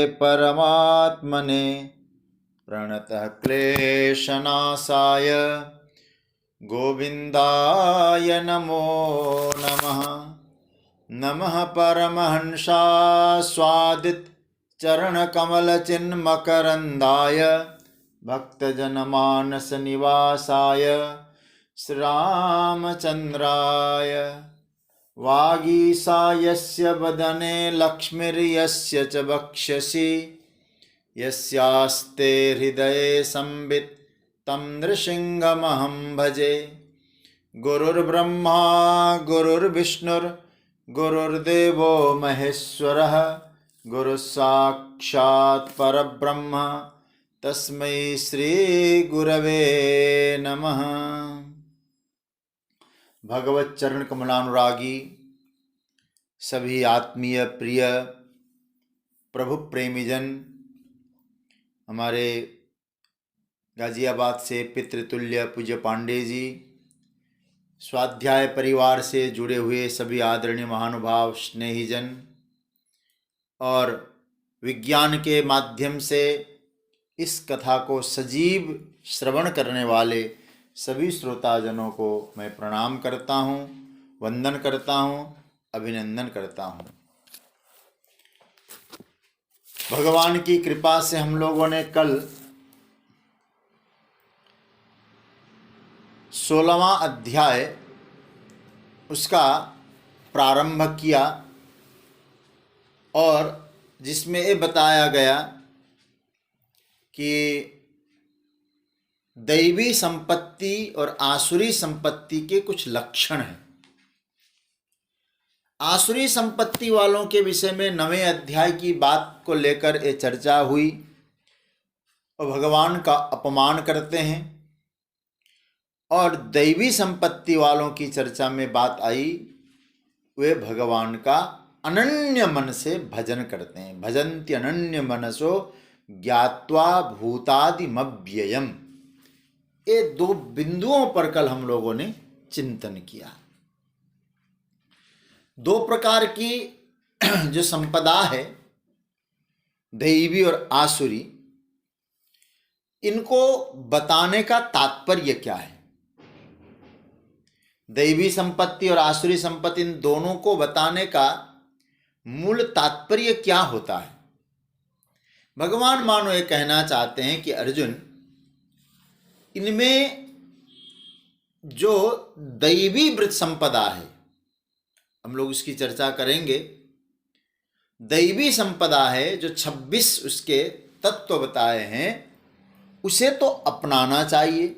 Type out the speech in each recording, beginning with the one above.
परमात्मने प्रणतः क्लेशनाशाय गोविन्दाय नमो नमः। नमः परमहंसास्वादित चरणकमलचिन्मकरन्दाय भक्तजनमानस निवासाय श्रीरामचन्द्राय। वागीसायस्य वदने लक्ष्मीर्यस्य च वक्षसि यस्यास्ते हृदये संवित् तं नृसिंहमहं भजे। गुरुर्ब्रह्मा गुरुर्विष्णुर्गुरुर्देवो महेश्वरः गुरुसाक्षात् परब्रह्म तस्मै श्रीगुरवे नमः। भगवत चरण कमलानुरागी सभी आत्मीय प्रिय प्रभु प्रेमीजन, हमारे गाजियाबाद से पितृतुल्य पूज्य पांडे जी, स्वाध्याय परिवार से जुड़े हुए सभी आदरणीय महानुभाव स्नेहीजन और विज्ञान के माध्यम से इस कथा को सजीव श्रवण करने वाले सभी श्रोताजनों को मैं प्रणाम करता हूँ, वंदन करता हूँ, अभिनंदन करता हूँ। भगवान की कृपा से हम लोगों ने कल 16वां अध्याय उसका प्रारंभ किया और जिसमें ये बताया गया कि दैवी संपत्ति और आसुरी संपत्ति के कुछ लक्षण हैं। आसुरी संपत्ति वालों के विषय में 9वें अध्याय की बात को लेकर ये चर्चा हुई और भगवान का अपमान करते हैं, और दैवी संपत्ति वालों की चर्चा में बात आई, वे भगवान का अनन्य मन से भजन करते हैं। भजन्ति अनन्य मनसो ज्ञात्वा भूतादिमव्ययम्। ये दो बिंदुओं पर कल हम लोगों ने चिंतन किया। दो प्रकार की जो संपदा है, दैवी और आसुरी, इनको बताने का तात्पर्य क्या है? दैवी संपत्ति और आसुरी संपत्ति, इन दोनों को बताने का मूल तात्पर्य क्या होता है? भगवान मानो ये कहना चाहते हैं कि अर्जुन, इनमें जो दैवी वृत्त संपदा है, हम लोग उसकी चर्चा करेंगे। दैवी संपदा है, जो 26 उसके तत्व बताए हैं, उसे तो अपनाना चाहिए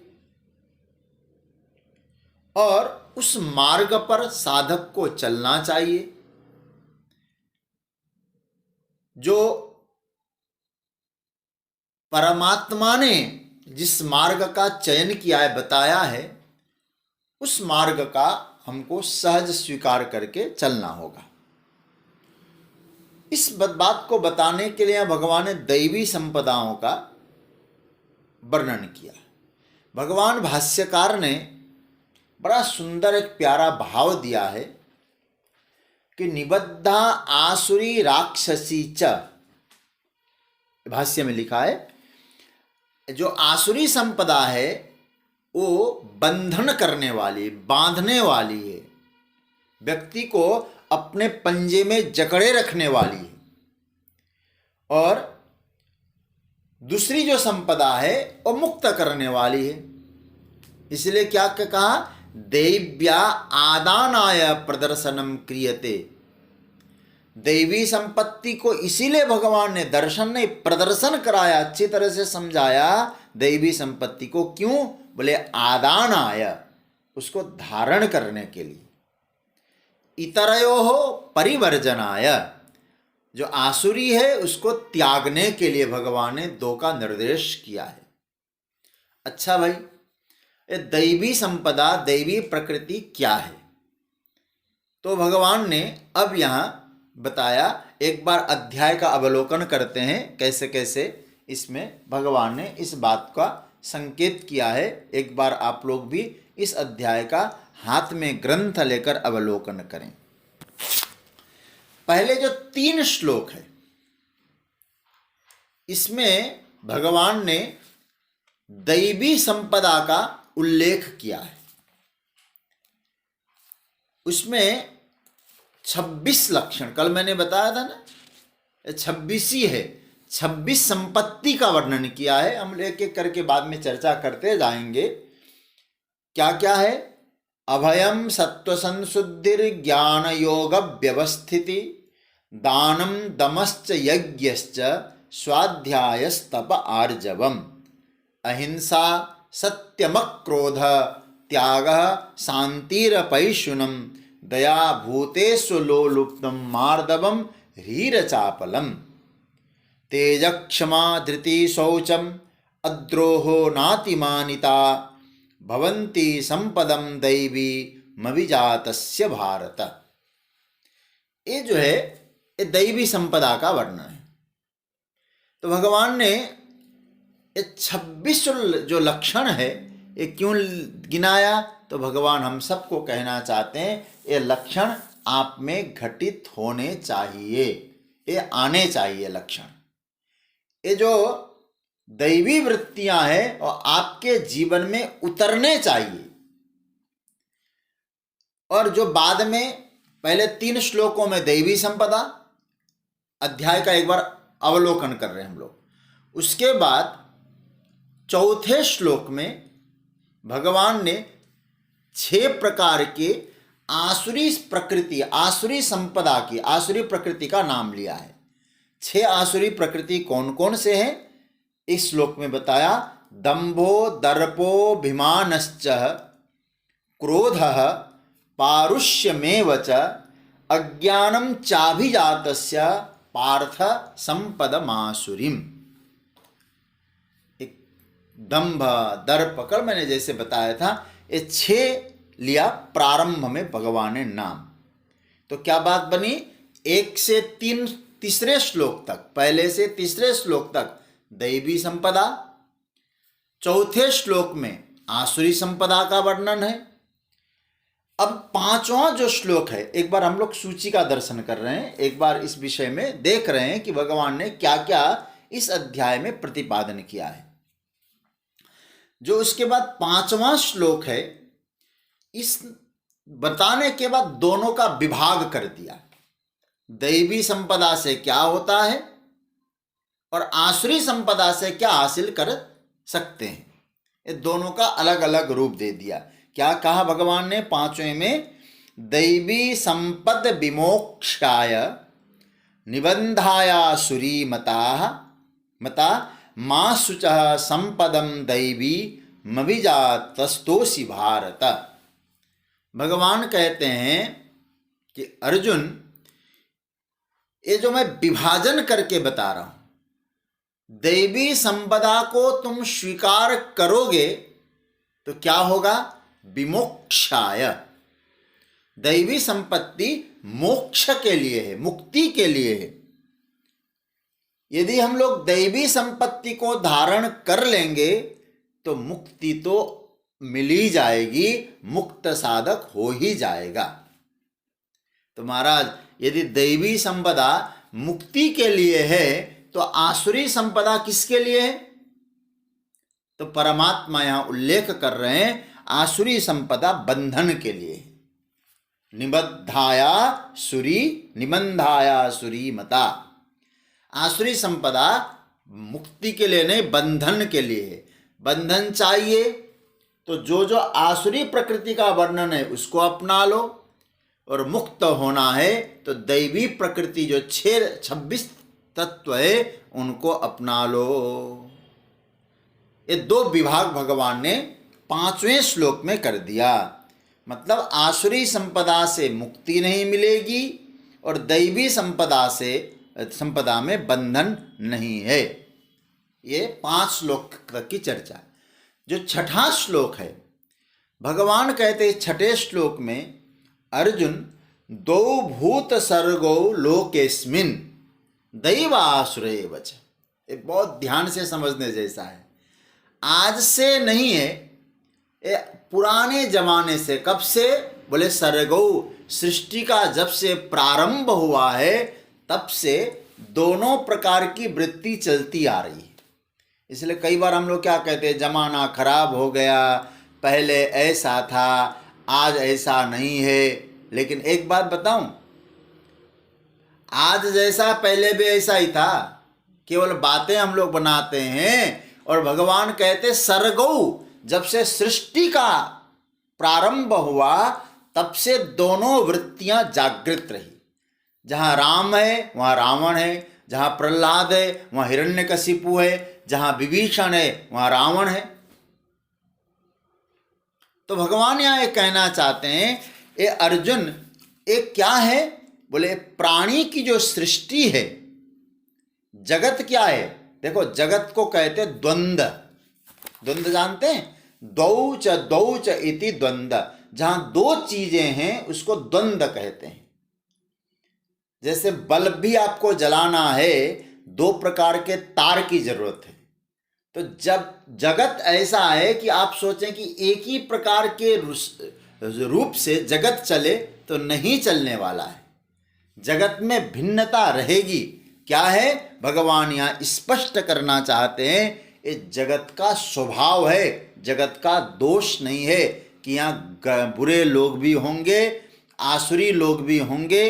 और उस मार्ग पर साधक को चलना चाहिए। जो परमात्मा ने जिस मार्ग का चयन किया है, बताया है, उस मार्ग का हमको सहज स्वीकार करके चलना होगा। इस बात को बताने के लिए भगवान ने दैवी संपदाओं का वर्णन किया। भगवान भाष्यकार ने बड़ा सुंदर एक प्यारा भाव दिया है कि निबद्धा आसुरी राक्षसी च, भाष्य में लिखा है, जो आसुरी संपदा है वो बंधन करने वाली, बांधने वाली है, व्यक्ति को अपने पंजे में जकड़े रखने वाली है। और दूसरी जो संपदा है वो मुक्त करने वाली है। इसलिए क्या कहा? दैव्या आदानाय प्रदर्शनम क्रियते। दैवी संपत्ति को इसीलिए भगवान ने दर्शन नहीं, प्रदर्शन कराया, अच्छी तरह से समझाया दैवी संपत्ति को। क्यों? बोले आदानाय, उसको धारण करने के लिए। इतरयोः परिवर्जनाय, जो आसुरी है उसको त्यागने के लिए भगवान ने दो का निर्देश किया है। अच्छा भाई, ये दैवी संपदा, दैवी प्रकृति क्या है? तो भगवान ने अब यहाँ बताया। एक बार अध्याय का अवलोकन करते हैं, कैसे कैसे इसमें भगवान ने इस बात का संकेत किया है। एक बार आप लोग भी इस अध्याय का हाथ में ग्रंथ लेकर अवलोकन करें। पहले जो 3 श्लोक है, इसमें भगवान ने दैवी संपदा का उल्लेख किया है। उसमें 26 लक्षण, कल मैंने बताया था ना, 26 ही है, 26 संपत्ति का वर्णन किया है। हम एक एक करके बाद में चर्चा करते जाएंगे। क्या क्या है? अभयम सत्व संशुद्धिर ज्ञान योग व्यवस्थिति दानम दमश्च यज्ञश्च स्वाध्यायस्तप आर्जवम अहिंसा सत्यमक्रोध त्यागः शांतिरपैशुनम दया भूतेषु लोलुप्तम मार्दवम ह्रीरचापलम तेज क्षमा धृति शौचम अद्रोहो नातिमानिता भवन्ति संपदम दैवी मविजातस्य भारत। ये जो है ये दैवी संपदा का वर्णन है। तो भगवान ने ये 26 जो लक्षण है ये क्यों गिनाया? तो भगवान हम सबको कहना चाहते हैं ये लक्षण आप में घटित होने चाहिए, ये आने चाहिए लक्षण। ये जो दैवी वृत्तियां हैं और आपके जीवन में उतरने चाहिए। और जो बाद में पहले 3 श्लोकों में दैवी संपदा अध्याय का एक बार अवलोकन कर रहे हैं हम लोग। उसके बाद चौथे श्लोक में भगवान ने 6 प्रकार के आसुरी प्रकृति, आसुरी संपदा की, आसुरी प्रकृति का नाम लिया है। 6 आसुरी प्रकृति कौन कौन से हैं इस श्लोक में बताया। दंभो दर्पोभिमानश्च क्रोधः पारुष्यमेव च अज्ञानं चाभिजातस्य पार्थ संपदमासुरीम। एक दंभ, दर्प, कल मैंने जैसे बताया था, ये 6 लिया प्रारंभ में भगवान ने नाम। तो क्या बात बनी? 1 से 3 श्लोक तक, पहले से 3 श्लोक तक दैवी संपदा, चौथे श्लोक में आसुरी संपदा का वर्णन है। अब 5वां जो श्लोक है, एक बार हम लोग सूची का दर्शन कर रहे हैं, एक बार इस विषय में देख रहे हैं कि भगवान ने क्या क्या इस अध्याय में प्रतिपादन किया है। जो उसके बाद 5वां श्लोक है, इस बताने के बाद दोनों का विभाग कर दिया। दैवी संपदा से क्या होता है और आसुरी संपदा से क्या हासिल कर सकते हैं, ये दोनों का अलग अलग रूप दे दिया। क्या कहा भगवान ने 5वें में? दैवी संपद विमोक्षाय निबंधायासुरी मता मां शुचः संपदम दैवी मविजातस्तोषि भारत। भगवान कहते हैं कि अर्जुन, ये जो मैं विभाजन करके बता रहा हूं, दैवी संपदा को तुम स्वीकार करोगे तो क्या होगा? विमोक्षाय। दैवी संपत्ति मोक्ष के लिए है, मुक्ति के लिए है। यदि हम लोग दैवी संपत्ति को धारण कर लेंगे तो मुक्ति तो मिल ही जाएगी, मुक्त साधक हो ही जाएगा। तो महाराज, यदि दैवी संपदा मुक्ति के लिए है तो आसुरी संपदा किसके लिए है? तो परमात्मा यहां उल्लेख कर रहे हैं आसुरी संपदा बंधन के लिए। निबंधाया सुरी मता। आसुरी संपदा मुक्ति के लिए नहीं, बंधन के लिए है। बंधन चाहिए तो जो जो आसुरी प्रकृति का वर्णन है उसको अपना लो, और मुक्त होना है तो दैवी प्रकृति जो 26 तत्व है उनको अपना लो। ये 2 विभाग भगवान ने 5वें श्लोक में कर दिया। मतलब आसुरी संपदा से मुक्ति नहीं मिलेगी और दैवी संपदा में बंधन नहीं है। ये 5 श्लोक तक की चर्चा। जो 6वां श्लोक है, भगवान कहते हैं 6ठे श्लोक में, अर्जुन 2 भूत सर्गो लोकेस्मिन् दैवासुरेव च। ये बहुत ध्यान से समझने जैसा है। आज से नहीं है, ये पुराने जमाने से। कब से? बोले सर्गो, सृष्टि का जब से प्रारंभ हुआ है तब से दोनों प्रकार की वृत्ति चलती आ रही है। इसलिए कई बार हम लोग क्या कहते हैं, जमाना खराब हो गया, पहले ऐसा था, आज ऐसा नहीं है। लेकिन एक बात बताऊं, आज जैसा पहले भी ऐसा ही था, केवल बातें हम लोग बनाते हैं। और भगवान कहते सर्गौ, जब से सृष्टि का प्रारंभ हुआ तब से दोनों वृत्तियां जागृत रही। जहां राम है वहां रावण है, जहां प्रहलाद है वहां हिरण्यकशिपु है, जहां विभीषण है वहां रावण है। तो भगवान यहां एक कहना चाहते हैं, ये अर्जुन, एक क्या है, बोले प्राणी की जो सृष्टि है, जगत क्या है। देखो, जगत को कहते द्वंद्व। द्वंद्व जानते हैं, द्वौ च इति द्वंद्व। जहां दो चीजें हैं उसको द्वंद्व कहते हैं। जैसे बल्ब भी आपको जलाना है, दो प्रकार के तार की जरूरत है। तो जब जगत ऐसा है कि आप सोचें कि एक ही प्रकार के रूप से जगत चले, तो नहीं चलने वाला है। जगत में भिन्नता रहेगी। क्या है, भगवान यहाँ स्पष्ट करना चाहते हैं, ये जगत का स्वभाव है, जगत का दोष नहीं है कि यहाँ बुरे लोग भी होंगे, आसुरी लोग भी होंगे।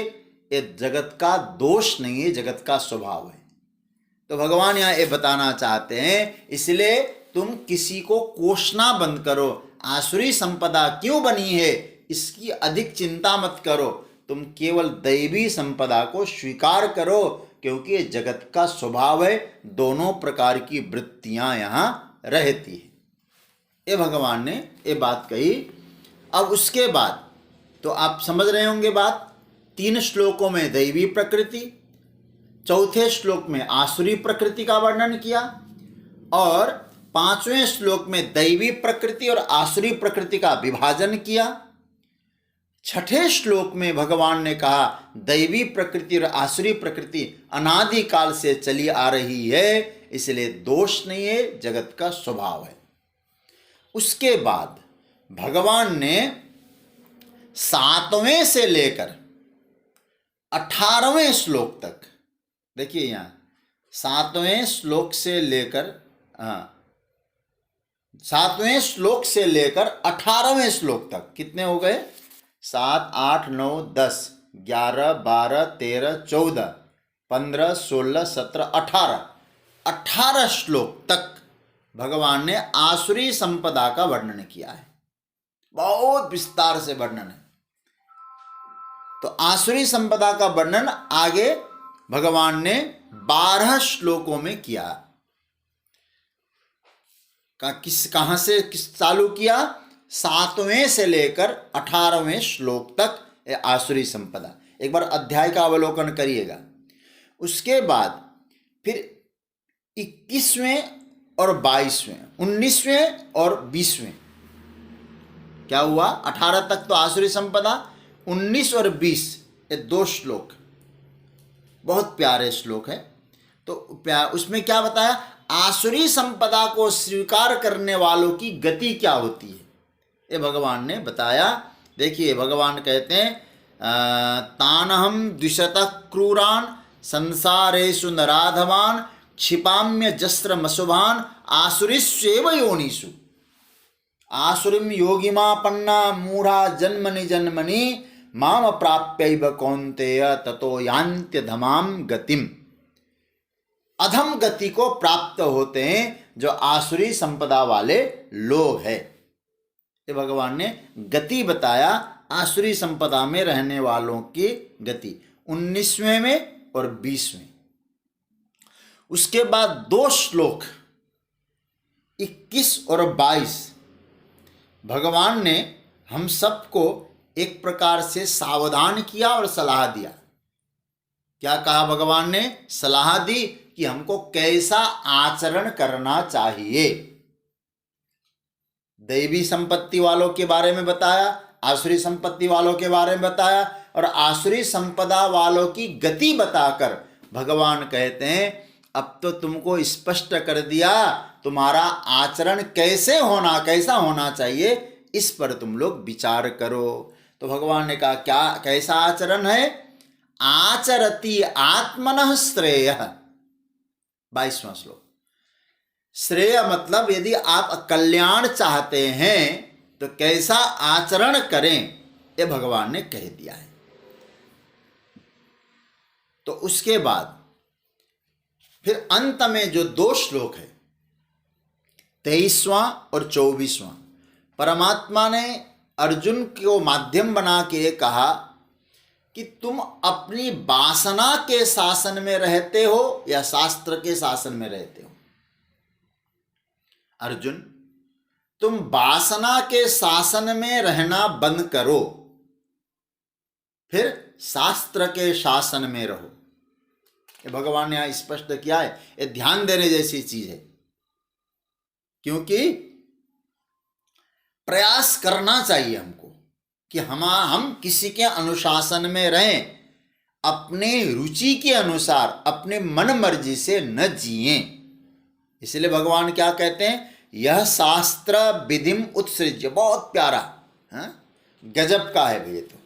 ये जगत का दोष नहीं है, जगत का स्वभाव है। तो भगवान यहाँ ये बताना चाहते हैं, इसलिए तुम किसी को कोसना बंद करो। आसुरी संपदा क्यों बनी है, इसकी अधिक चिंता मत करो। तुम केवल दैवी संपदा को स्वीकार करो, क्योंकि ये जगत का स्वभाव है। दोनों प्रकार की वृत्तियां यहाँ रहती है। ये भगवान ने ये बात कही। अब उसके बाद तो आप समझ रहे होंगे बात। 3 श्लोकों में दैवी प्रकृति, चौथे श्लोक में आसुरी प्रकृति का वर्णन किया, और 5वें श्लोक में दैवी प्रकृति और आसुरी प्रकृति का विभाजन किया। 6ठे श्लोक में भगवान ने कहा दैवी प्रकृति और आसुरी प्रकृति अनादि काल से चली आ रही है, इसलिए दोष नहीं है, जगत का स्वभाव है। उसके बाद भगवान ने 7वें से लेकर 18वें श्लोक तक, देखिए यहाँ 7वें श्लोक से लेकर 7वें श्लोक से लेकर 18वें श्लोक तक कितने हो गए, 7, 8, 9, 10, 11, 12, 13, 14, 15, 16, 17, 18 श्लोक तक भगवान ने आसुरी संपदा का वर्णन किया है। बहुत विस्तार से वर्णन है। तो आसुरी संपदा का वर्णन आगे भगवान ने 12 श्लोकों में किया। कहां से चालू किया, 7वें से लेकर 18वें श्लोक तक आसुरी संपदा। एक बार अध्याय का अवलोकन करिएगा। उसके बाद फिर 21वें और 22वें, 19वें और 20वें क्या हुआ, 18 तक तो आसुरी संपदा, 19 और 20 ये 2 श्लोक बहुत प्यारे श्लोक है। तो उसमें क्या बताया, आसुरी संपदा को स्वीकार करने वालों की गति क्या होती है, ये भगवान ने बताया। देखिए भगवान कहते हैं तानहम द्विशतः क्रूरान संसारेषु नराधमान् क्षिपाम्य जस्रमशुभान् आसुरीष्वेव योनिषु आसुरीं योगिमापन्ना मूढ़ा जन्मनि जन्मनि माम प्राप्यैव कौन्तेय ततो यान्त्यधमां गतिम। अधम गति को प्राप्त होते हैं जो आसुरी संपदा वाले लोग हैं। ये भगवान ने गति बताया, आसुरी संपदा में रहने वालों की गति 19वें में और 20वें। उसके बाद 2 श्लोक 21 और 22 भगवान ने हम सबको एक प्रकार से सावधान किया और सलाह दिया। क्या कहा भगवान ने, सलाह दी कि हमको कैसा आचरण करना चाहिए। दैवी संपत्ति वालों के बारे में बताया, आसुरी संपत्ति वालों के बारे में बताया, और आसुरी संपदा वालों की गति बताकर भगवान कहते हैं अब तो तुमको स्पष्ट कर दिया तुम्हारा आचरण कैसा होना चाहिए, इस पर तुम लोग विचार करो। तो भगवान ने कहा क्या कैसा आचरण है, आचरति आत्मनः श्रेयः। 22वां श्लोक। श्रेय मतलब यदि आप कल्याण चाहते हैं तो कैसा आचरण करें, ये भगवान ने कह दिया है। तो उसके बाद फिर अंत में जो 2 श्लोक है, 23वां और 24वां, परमात्मा ने अर्जुन को माध्यम बना के कहा कि तुम अपनी वासना के शासन में रहते हो या शास्त्र के शासन में रहते हो। अर्जुन, तुम वासना के शासन में रहना बंद करो, फिर शास्त्र के शासन में रहो। ये भगवान ने यहां स्पष्ट किया है। ये ध्यान देने जैसी चीज है, क्योंकि प्रयास करना चाहिए हमको कि हम किसी के अनुशासन में रहें, अपने रुचि के अनुसार अपने मन मर्जी से न जिए। इसलिए भगवान क्या कहते हैं, यह शास्त्र विधिम उत्सृज्य। बहुत प्यारा, गजब का है भैया। तो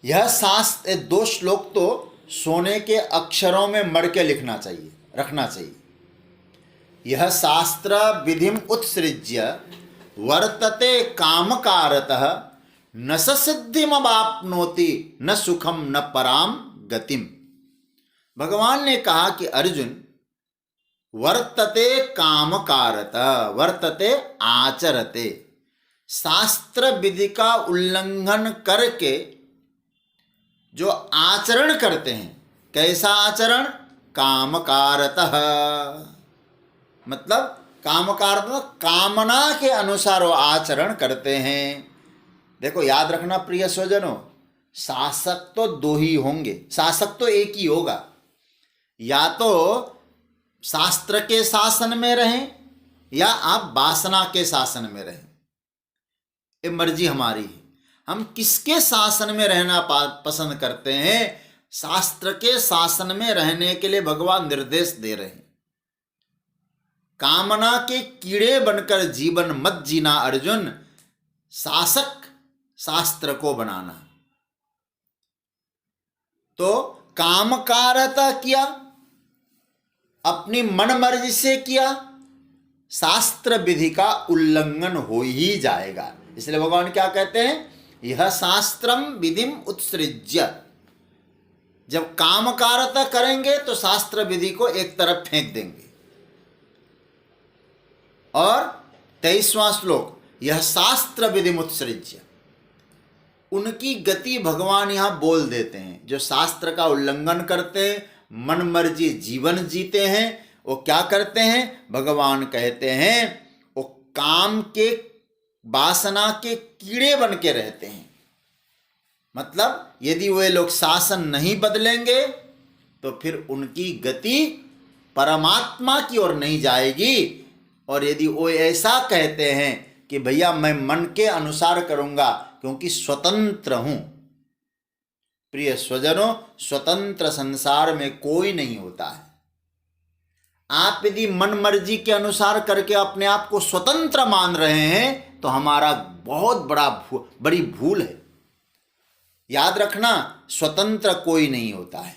यह शास्त्र, 2 श्लोक तो सोने के अक्षरों में मढ़ के लिखना चाहिए, रखना चाहिए। यह शास्त्र विधिम उत्सृज्य वर्तते कामकारतः न स सिद्धिमवाप्नोति न सुखम न पराम गतिम। भगवान ने कहा कि अर्जुन, वर्तते कामकारतः, वर्तते आचरते, शास्त्र विधि का उल्लंघन करके जो आचरण करते हैं, कैसा आचरण, कामकारतः, मतलब कामकारतः कामना के अनुसार वो आचरण करते हैं। देखो याद रखना प्रिय स्वजनों, शासक तो 2 ही होंगे, शासक तो एक ही होगा। या तो शास्त्र के शासन में रहें या आप वासना के शासन में रहें, ये मर्जी हमारी है। हम किसके शासन में रहना पसंद करते हैं? शास्त्र के शासन में रहने के लिए भगवान निर्देश दे रहे हैं। कामना के कीड़े बनकर जीवन मत जीना अर्जुन, शासक शास्त्र को बनाना। तो कामकारता किया, अपनी मन मर्जी से किया, शास्त्र विधि का उल्लंघन हो ही जाएगा। इसलिए भगवान क्या कहते हैं, यह शास्त्रम विधिम उत्सृज्य। जब कामकारता करेंगे तो शास्त्र विधि को एक तरफ फेंक देंगे। और 23वां श्लोक, यह शास्त्र विधि उत्सृज्य, उनकी गति भगवान यहां बोल देते हैं। जो शास्त्र का उल्लंघन करते हैं, मन मर्जी जीवन जीते हैं, वो क्या करते हैं? भगवान कहते हैं वो काम के वासना के कीड़े बन के रहते हैं। मतलब यदि वे लोग शासन नहीं बदलेंगे तो फिर उनकी गति परमात्मा की ओर नहीं जाएगी। और यदि वो ऐसा कहते हैं कि भैया मैं मन के अनुसार करूंगा क्योंकि स्वतंत्र हूं, प्रिय स्वजनों, स्वतंत्र संसार में कोई नहीं होता है। आप यदि मन मर्जी के अनुसार करके अपने आप को स्वतंत्र मान रहे हैं तो हमारा बहुत बड़ी भूल है। याद रखना, स्वतंत्र कोई नहीं होता है।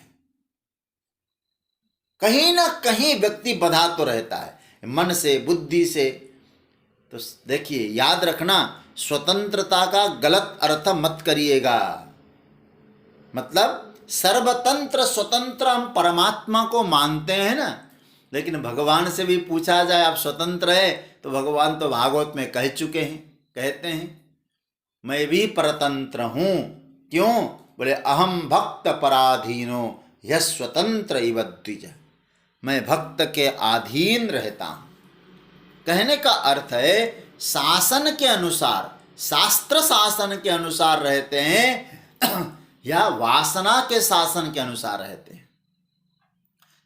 कहीं ना कहीं व्यक्ति बंधा तो रहता है, मन से, बुद्धि से। तो देखिए, याद रखना, स्वतंत्रता का गलत अर्थ मत करिएगा। मतलब सर्वतंत्र स्वतंत्र हम परमात्मा को मानते हैं ना, लेकिन भगवान से भी पूछा जाए आप स्वतंत्र है तो भगवान तो भागवत में कह चुके हैं, कहते हैं मैं भी परतंत्र हूं। क्यों? बोले अहम भक्त पराधीनो यह स्वतंत्र इव द्विज, मैं भक्त के अधीन रहता हूं। कहने का अर्थ है शासन के अनुसार, शास्त्र शासन के अनुसार रहते हैं या वासना के शासन के अनुसार रहते हैं।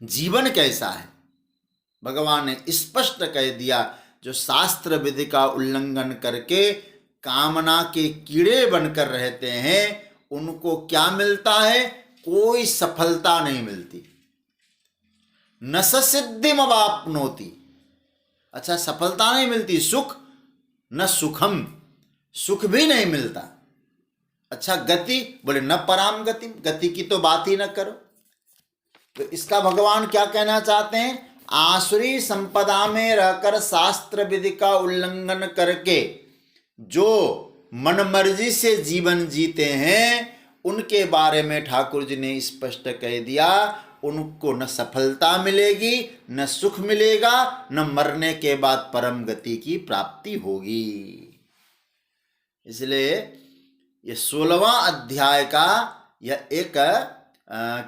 जीवन कैसा है भगवान ने स्पष्ट कह दिया। जो शास्त्र विधि का उल्लंघन करके कामना के कीड़े बनकर रहते हैं उनको क्या मिलता है? कोई सफलता नहीं मिलती। न स सिद्धिमवाप्नोति, अच्छा सफलता नहीं मिलती, सुख न सुखम, सुख भी नहीं मिलता। अच्छा गति, बोले न पराम गति, गति की तो बात ही न करो। तो इसका भगवान क्या कहना चाहते हैं? आसुरी संपदा में रहकर शास्त्र विधि का उल्लंघन करके जो मनमर्जी से जीवन जीते हैं, उनके बारे में ठाकुर जी ने स्पष्ट कह दिया, उनको न सफलता मिलेगी, न सुख मिलेगा, न मरने के बाद परम गति की प्राप्ति होगी। इसलिए ये 16वां अध्याय का यह एक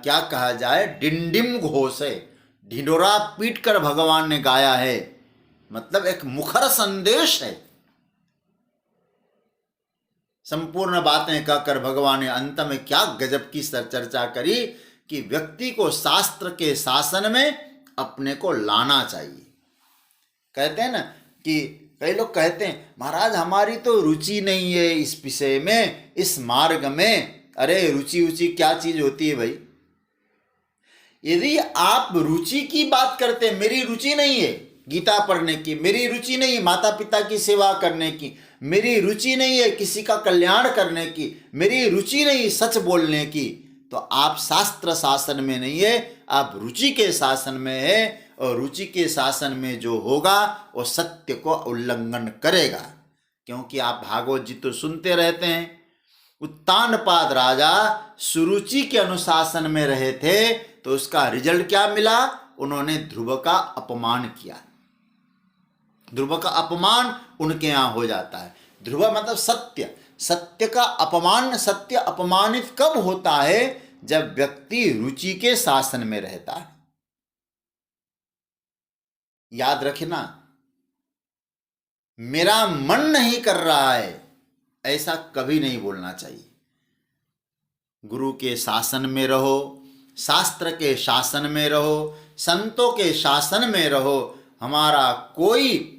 क्या कहा जाए, डिंडिम घोष है, ढिंडोरा पीट कर भगवान ने गाया है, मतलब एक मुखर संदेश है। संपूर्ण बातें कहकर भगवान ने अंत में क्या गजब की चर्चा करी कि व्यक्ति को शास्त्र के शासन में अपने को लाना चाहिए। कहते हैं ना कि कई लोग कहते हैं महाराज हमारी तो रुचि नहीं है इस विषय में, इस मार्ग में। अरे रुचि क्या चीज होती है भाई? यदि आप रुचि की बात करते हैं, मेरी रुचि नहीं है गीता पढ़ने की, मेरी रुचि नहीं है माता पिता की सेवा करने की, मेरी रुचि नहीं है किसी का कल्याण करने की, मेरी रुचि नहीं सच बोलने की, तो आप शास्त्र शासन में नहीं है, आप रुचि के शासन में है। और रुचि के शासन में जो होगा वो सत्य को उल्लंघन करेगा। क्योंकि आप भागवत जी तो सुनते रहते हैं, उत्तानपाद राजा सुरुचि के अनुशासन में रहे थे, तो उसका रिजल्ट क्या मिला? उन्होंने ध्रुव का अपमान किया। ध्रुव का अपमान उनके यहाँ हो जाता है। ध्रुव मतलब सत्य, सत्य का अपमान। सत्य अपमानित कब होता है? जब व्यक्ति रुचि के शासन में रहता है। याद रखना, मेरा मन नहीं कर रहा है, ऐसा कभी नहीं बोलना चाहिए। गुरु के शासन में रहो, शास्त्र के शासन में रहो, संतों के शासन में रहो। हमारा कोई,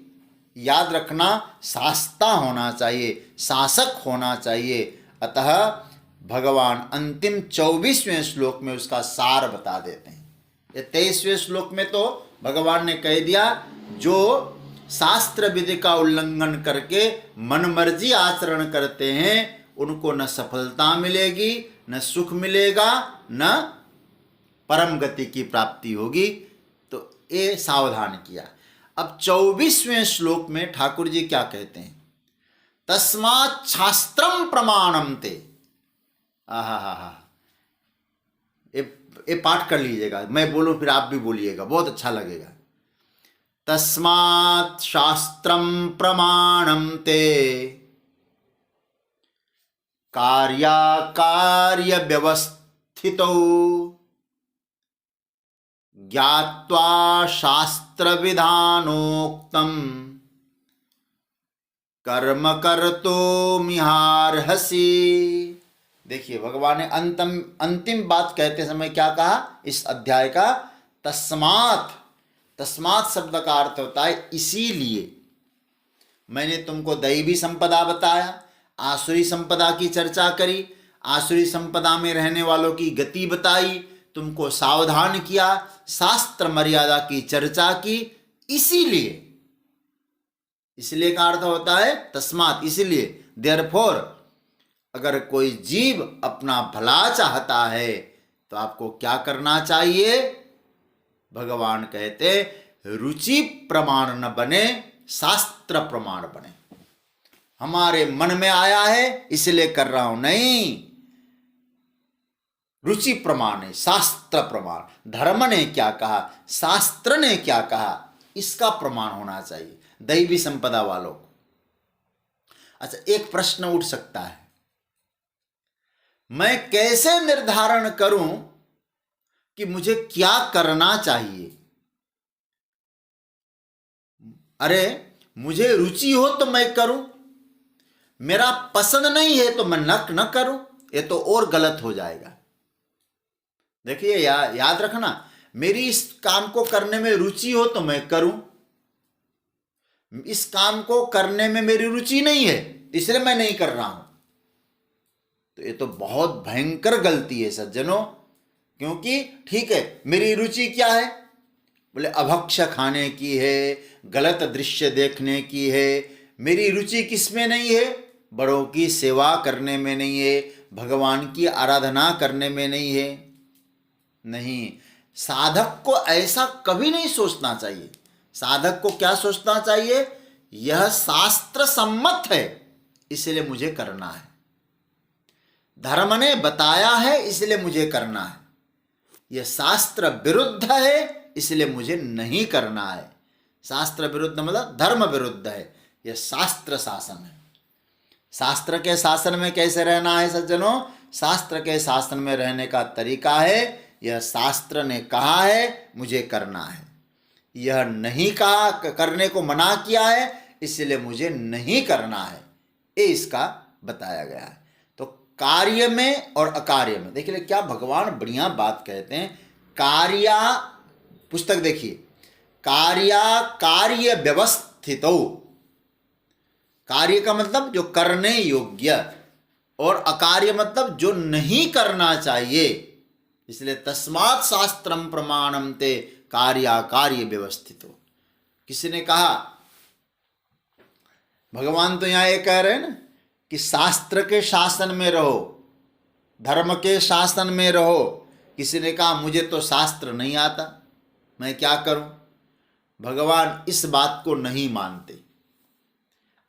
याद रखना, शास्ता होना चाहिए, शासक होना चाहिए। अतः भगवान अंतिम 24वें श्लोक में उसका सार बता देते हैं। ये 23वें श्लोक में तो भगवान ने कह दिया, जो शास्त्र विधि का उल्लंघन करके मनमर्जी आचरण करते हैं, उनको न सफलता मिलेगी, न सुख मिलेगा, न परम गति की प्राप्ति होगी। तो ये सावधान किया। अब 24वें श्लोक में ठाकुर जी क्या कहते हैं? तस्मात् शास्त्रम प्रमाणम ते। आहा, ये पाठ कर लीजिएगा, मैं बोलूं फिर आप भी बोलिएगा, बहुत अच्छा लगेगा। तस्मात् शास्त्रम प्रमाणम ते कार्य व्यवस्थितौ ज्ञात्वा शास्त्र विधानोक्तम कर्म कर्तुमिहार्हसि। देखिए भगवान ने अंतिम बात कहते समय क्या कहा इस अध्याय का? तस्मात्। तस्मात् शब्द का अर्थ होता है इसीलिए। मैंने तुमको दैवी संपदा बताया, आसुरी संपदा की चर्चा करी, आसुरी संपदा में रहने वालों की गति बताई, तुमको सावधान किया, शास्त्र मर्यादा की चर्चा की, इसीलिए। इसलिए का अर्थ होता है तस्मात्, इसलिए। देयरफॉर अगर कोई जीव अपना भला चाहता है तो आपको क्या करना चाहिए? भगवान कहते रुचि प्रमाण न बने, शास्त्र प्रमाण बने। हमारे मन में आया है इसलिए कर रहा हूं, नहीं। रुचि प्रमाण है, शास्त्र प्रमाण। धर्म ने क्या कहा, शास्त्र ने क्या कहा, इसका प्रमाण होना चाहिए दैवी संपदा वालों को। अच्छा, एक प्रश्न उठ सकता है, मैं कैसे निर्धारण करूं कि मुझे क्या करना चाहिए? अरे मुझे रुचि हो तो मैं करूं, मेरा पसंद नहीं है तो मैं न करूं, ये तो और गलत हो जाएगा। देखिए याद रखना, मेरी इस काम को करने में रुचि हो तो मैं करूं, इस काम को करने में मेरी रुचि नहीं है इसलिए मैं नहीं कर रहा हूं, तो ये तो बहुत भयंकर गलती है सज्जनों। क्योंकि ठीक है, मेरी रुचि क्या है? बोले अभक्ष्य खाने की है, गलत दृश्य देखने की है। मेरी रुचि किस में नहीं है? बड़ों की सेवा करने में नहीं है, भगवान की आराधना करने में नहीं है। नहीं, साधक को ऐसा कभी नहीं सोचना चाहिए। साधक को क्या सोचना चाहिए? यह शास्त्र सम्मत है इसलिए मुझे करना है, धर्म ने बताया है इसलिए मुझे करना है, यह शास्त्र विरुद्ध है इसलिए मुझे नहीं करना है। शास्त्र विरुद्ध मतलब धर्म विरुद्ध है, यह शास्त्र शासन है। शास्त्र के शासन में कैसे रहना है सज्जनों? शास्त्र के शासन में रहने का तरीका है, यह शास्त्र ने कहा है मुझे करना है, यह नहीं कहा, करने को मना किया है इसलिए मुझे नहीं करना है, ये इसका बताया गया है। तो कार्य में और अकार्य में देखिए क्या भगवान बढ़िया बात कहते हैं। कार्या, पुस्तक देखिए, कार्या कार्य व्यवस्थितो, कार्य का मतलब जो करने योग्य, और अकार्य मतलब जो नहीं करना चाहिए। इसलिए तस्मात् शास्त्रम प्रमाणम ते कार्याकार्य व्यवस्थितो। किसी ने कहा, भगवान तो यहाँ ये कह रहे हैं ना कि शास्त्र के शासन में रहो, धर्म के शासन में रहो। किसी ने कहा मुझे तो शास्त्र नहीं आता, मैं क्या करूं? भगवान इस बात को नहीं मानते।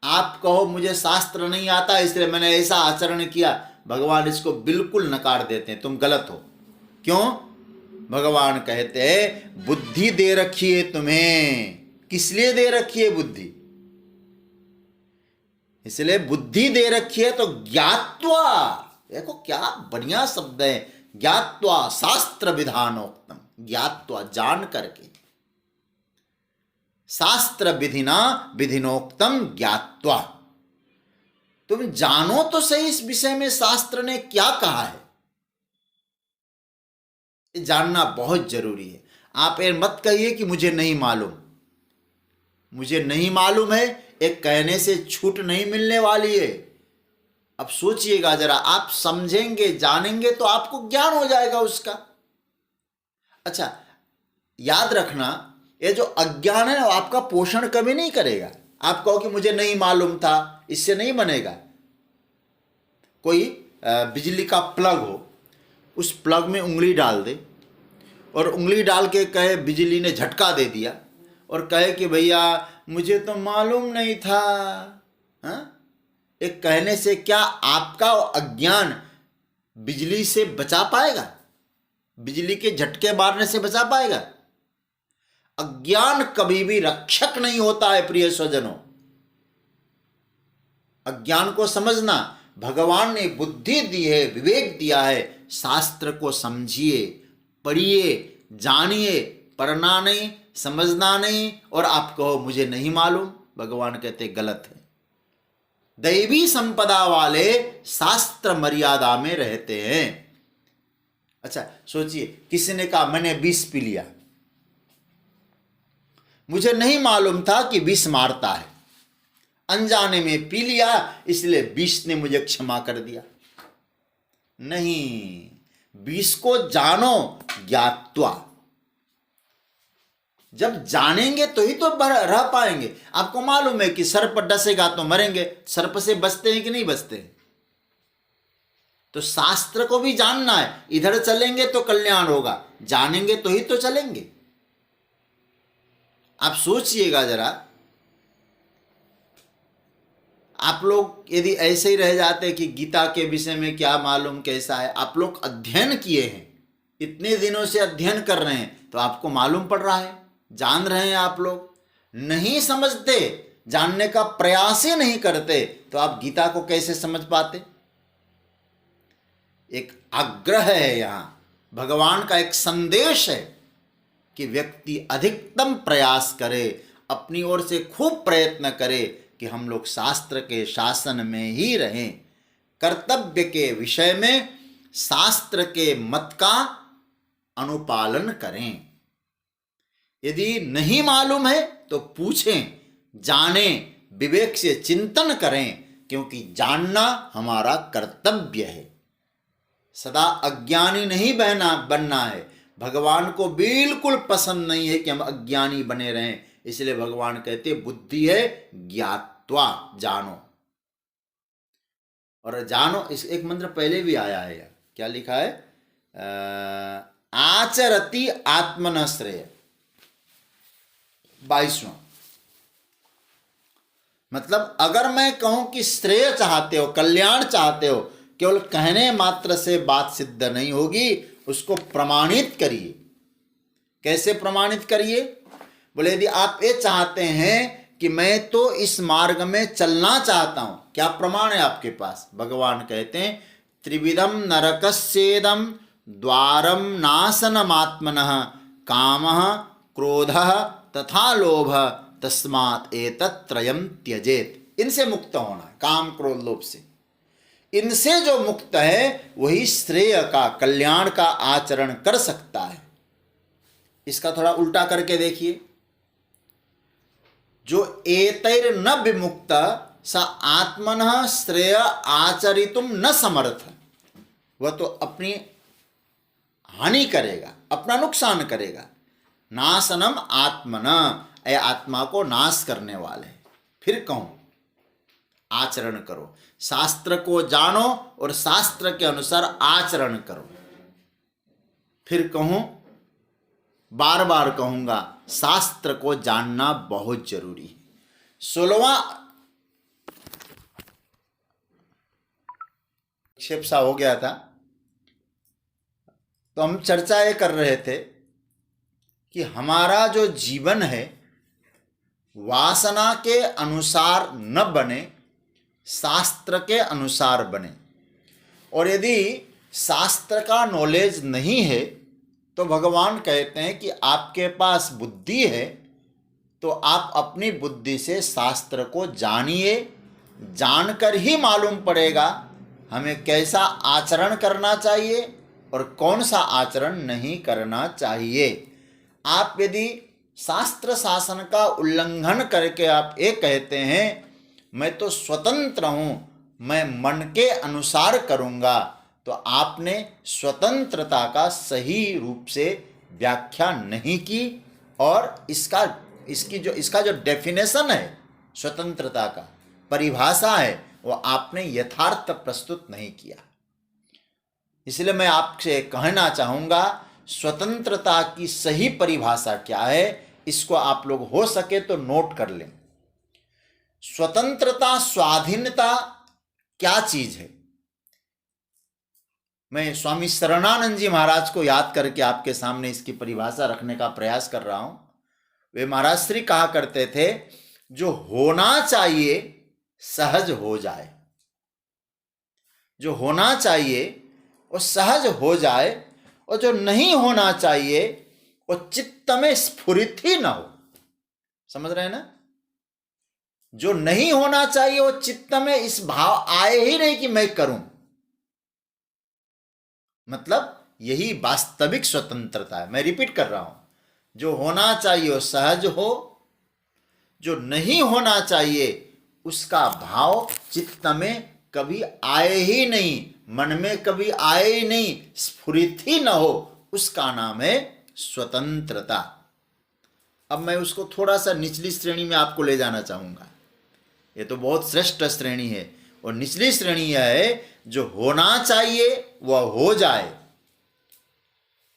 आप कहो मुझे शास्त्र नहीं आता इसलिए मैंने ऐसा आचरण किया, भगवान इसको बिल्कुल नकार देते हैं, तुम गलत हो। क्यों? भगवान कहते हैं बुद्धि दे रखी है तुम्हें। किस लिए दे रखी है बुद्धि? इसलिए बुद्धि दे रखी है तो ज्ञात्वा, देखो क्या बढ़िया शब्द है, ज्ञात्वा शास्त्र विधानोक्तम, ज्ञात्वा जान करके, शास्त्र विधिना विधिनोक्तम ज्ञात्वा। तुम जानो तो सही इस विषय में शास्त्र ने क्या कहा है, ये जानना बहुत जरूरी है। आप ये मत कहिए कि मुझे नहीं मालूम। मुझे नहीं मालूम है एक कहने से छूट नहीं मिलने वाली है। अब सोचिएगा जरा, आप समझेंगे जानेंगे तो आपको ज्ञान हो जाएगा उसका। अच्छा, याद रखना, ये जो अज्ञान है वो आपका पोषण कभी नहीं करेगा। आप कहो कि मुझे नहीं मालूम था, इससे नहीं बनेगा। कोई बिजली का प्लग हो, उस प्लग में उंगली डाल दे और उंगली डाल के कहे बिजली ने झटका दे दिया और कहे कि भैया मुझे तो मालूम नहीं था। हाँ? एक कहने से क्या आपका अज्ञान बिजली से बचा पाएगा? बिजली के झटके मारने से बचा पाएगा? अज्ञान कभी भी रक्षक नहीं होता है प्रिय स्वजनों। अज्ञान को समझना, भगवान ने बुद्धि दी है, विवेक दिया है। शास्त्र को समझिए, पढ़िए, जानिए, पढ़ना नहीं, समझना नहीं और आप कहो मुझे नहीं मालूम। भगवान कहते गलत है। दैवी संपदा वाले शास्त्र मर्यादा में रहते हैं। अच्छा सोचिए, किसी ने कहा मैंने विष पी लिया, मुझे नहीं मालूम था कि विष मारता है, अनजाने में पी लिया इसलिए विष ने मुझे क्षमा कर दिया। नहीं, विष को जानो ज्ञात्वा। जब जानेंगे तो ही तो रह पाएंगे। आपको मालूम है कि सर्प डसेगा तो मरेंगे, सर्प से बचते हैं कि नहीं बचते? तो शास्त्र को भी जानना है। इधर चलेंगे तो कल्याण होगा, जानेंगे तो ही तो चलेंगे। आप सोचिएगा जरा, आप लोग यदि ऐसे ही रह जाते कि गीता के विषय में क्या मालूम कैसा है, आप लोग अध्ययन किए हैं, इतने दिनों से अध्ययन कर रहे हैं तो आपको मालूम पड़ रहा है, जान रहे हैं। आप लोग नहीं समझते, जानने का प्रयास ही नहीं करते तो आप गीता को कैसे समझ पाते? एक आग्रह है यहाँ, भगवान का एक संदेश है कि व्यक्ति अधिकतम प्रयास करे, अपनी ओर से खूब प्रयत्न करे कि हम लोग शास्त्र के शासन में ही रहें, कर्तव्य के विषय में शास्त्र के मत का अनुपालन करें। यदि नहीं मालूम है तो पूछें, जानें, विवेक से चिंतन करें, क्योंकि जानना हमारा कर्तव्य है। सदा अज्ञानी नहीं बनना है। भगवान को बिल्कुल पसंद नहीं है कि हम अज्ञानी बने रहें, इसलिए भगवान कहते बुद्धि है ज्ञात्वा, जानो। और जानो, इस एक मंत्र पहले भी आया है, क्या लिखा है, आचरति आत्मन श्रेय, 22वां। मतलब अगर मैं कहूं कि श्रेय चाहते हो, कल्याण चाहते हो, केवल कहने मात्र से बात सिद्ध नहीं होगी, उसको प्रमाणित करिए। कैसे प्रमाणित करिए? बोले यदि आप ये चाहते हैं कि मैं तो इस मार्ग में चलना चाहता हूं, क्या प्रमाण है आपके पास? भगवान कहते हैं त्रिविधम नरकस्येदम द्वारम नाशनमात्मनः कामः क्रोधः तथा लोभ तस्मात् एतत् त्रयम् त्यजेत। इनसे मुक्त होना है, काम क्रोध लोभ से। इनसे जो मुक्त है वही श्रेय का, कल्याण का आचरण कर सकता है। इसका थोड़ा उल्टा करके देखिए, जो एतैर न विमुक्त स आत्मनः श्रेय आचरितुम न समर्थ, वह तो अपनी हानि करेगा, अपना नुकसान करेगा। नाशनम आत्मना, ए आत्मा को नाश करने वाले। फिर कहूं आचरण करो, शास्त्र को जानो और शास्त्र के अनुसार आचरण करो। फिर कहूं, बार बार कहूंगा, शास्त्र को जानना बहुत जरूरी है। 16वां क्षेप सा हो गया था, तो हम चर्चा ये कर रहे थे कि हमारा जो जीवन है वासना के अनुसार न बने, शास्त्र के अनुसार बने। और यदि शास्त्र का नॉलेज नहीं है तो भगवान कहते हैं कि आपके पास बुद्धि है तो आप अपनी बुद्धि से शास्त्र को जानिए। जानकर ही मालूम पड़ेगा हमें कैसा आचरण करना चाहिए और कौन सा आचरण नहीं करना चाहिए। आप यदि शास्त्र शासन का उल्लंघन करके आप ये कहते हैं मैं तो स्वतंत्र हूँ, मैं मन के अनुसार करूँगा, तो आपने स्वतंत्रता का सही रूप से व्याख्या नहीं की और इसका जो डेफिनेशन है स्वतंत्रता का, परिभाषा है, वो आपने यथार्थ प्रस्तुत नहीं किया। इसलिए मैं आपसे कहना चाहूँगा स्वतंत्रता की सही परिभाषा क्या है, इसको आप लोग हो सके तो नोट कर लें। स्वतंत्रता, स्वाधीनता क्या चीज है? मैं स्वामी शरणानंद जी महाराज को याद करके आपके सामने इसकी परिभाषा रखने का प्रयास कर रहा हूं। वे महाराज श्री कहा करते थे, जो होना चाहिए सहज हो जाए, जो होना चाहिए वो सहज हो जाए, और जो नहीं होना चाहिए वो चित्त में स्फुरित ही ना हो। समझ रहे हैं ना? जो नहीं होना चाहिए वो चित्त में इस भाव आए ही नहीं कि मैं करूं। मतलब यही वास्तविक स्वतंत्रता है। मैं रिपीट कर रहा हूं, जो होना चाहिए वो सहज हो, जो नहीं होना चाहिए उसका भाव चित्त में कभी आए ही नहीं, मन में कभी आए ही नहीं, स्फुरित ही न हो, उसका नाम है स्वतंत्रता। अब मैं उसको थोड़ा सा निचली श्रेणी में आपको ले जाना चाहूंगा। ये तो बहुत श्रेष्ठ श्रेणी है, और निचली श्रेणी यह है जो होना चाहिए वह हो जाए,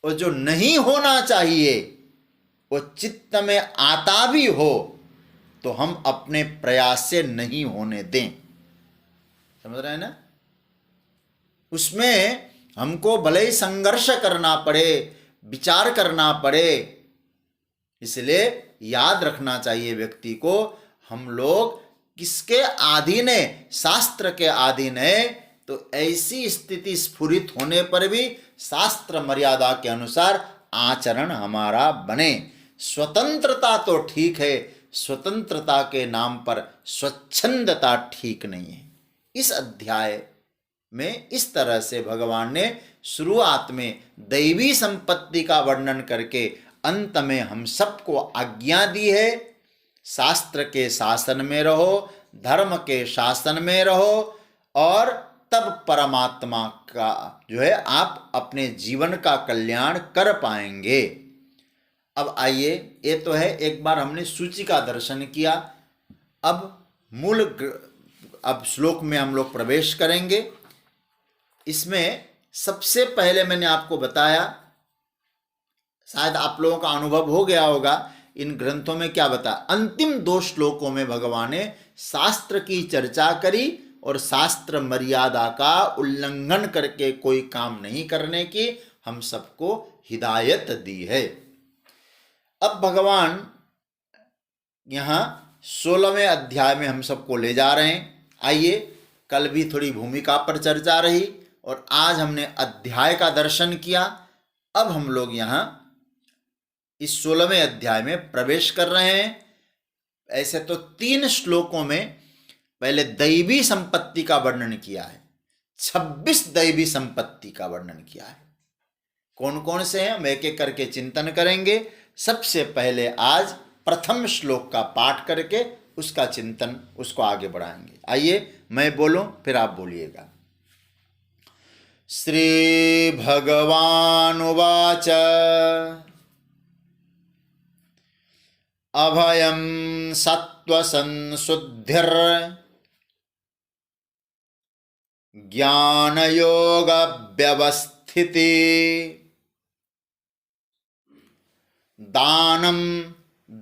और जो नहीं होना चाहिए वो चित्त में आता भी हो तो हम अपने प्रयास से नहीं होने दें। समझ रहे हैं ना? उसमें हमको भले ही संघर्ष करना पड़े, विचार करना पड़े। इसलिए याद रखना चाहिए व्यक्ति को, हम लोग किसके अधीन है? शास्त्र के अधीन है। तो ऐसी स्थिति स्फुरित होने पर भी शास्त्र मर्यादा के अनुसार आचरण हमारा बने। स्वतंत्रता तो ठीक है, स्वतंत्रता के नाम पर स्वच्छंदता ठीक नहीं है। इस अध्याय में इस तरह से भगवान ने शुरुआत में दैवी संपत्ति का वर्णन करके अंत में हम सबको आज्ञा दी है, शास्त्र के शासन में रहो, धर्म के शासन में रहो, और तब परमात्मा का जो है आप अपने जीवन का कल्याण कर पाएंगे। अब आइए, ये तो है एक बार हमने सूची का दर्शन किया। अब मूल अब श्लोक में हम लोग प्रवेश करेंगे। इसमें सबसे पहले मैंने आपको बताया, शायद आप लोगों का अनुभव हो गया होगा, इन ग्रंथों में क्या बताया। अंतिम 2 श्लोकों में भगवान ने शास्त्र की चर्चा करी और शास्त्र मर्यादा का उल्लंघन करके कोई काम नहीं करने की हम सबको हिदायत दी है। अब भगवान यहाँ 16वें अध्याय में हम सबको ले जा रहे हैं। आइए, कल भी थोड़ी भूमिका पर चर्चा रही और आज हमने अध्याय का दर्शन किया। अब हम लोग यहाँ इस 16वें अध्याय में प्रवेश कर रहे हैं। ऐसे तो 3 श्लोकों में पहले दैवी संपत्ति का वर्णन किया है, 26 दैवी संपत्ति का वर्णन किया है। कौन कौन से हैं हम एक एक करके चिंतन करेंगे। सबसे पहले आज प्रथम श्लोक का पाठ करके उसका चिंतन, उसको आगे बढ़ाएंगे। आइए, मैं बोलूं फिर आप बोलिएगा। श्री भगवान उवाच अभयं सत्त्वसंशुद्धिर् ज्ञानयोगव्यवस्थिति दानं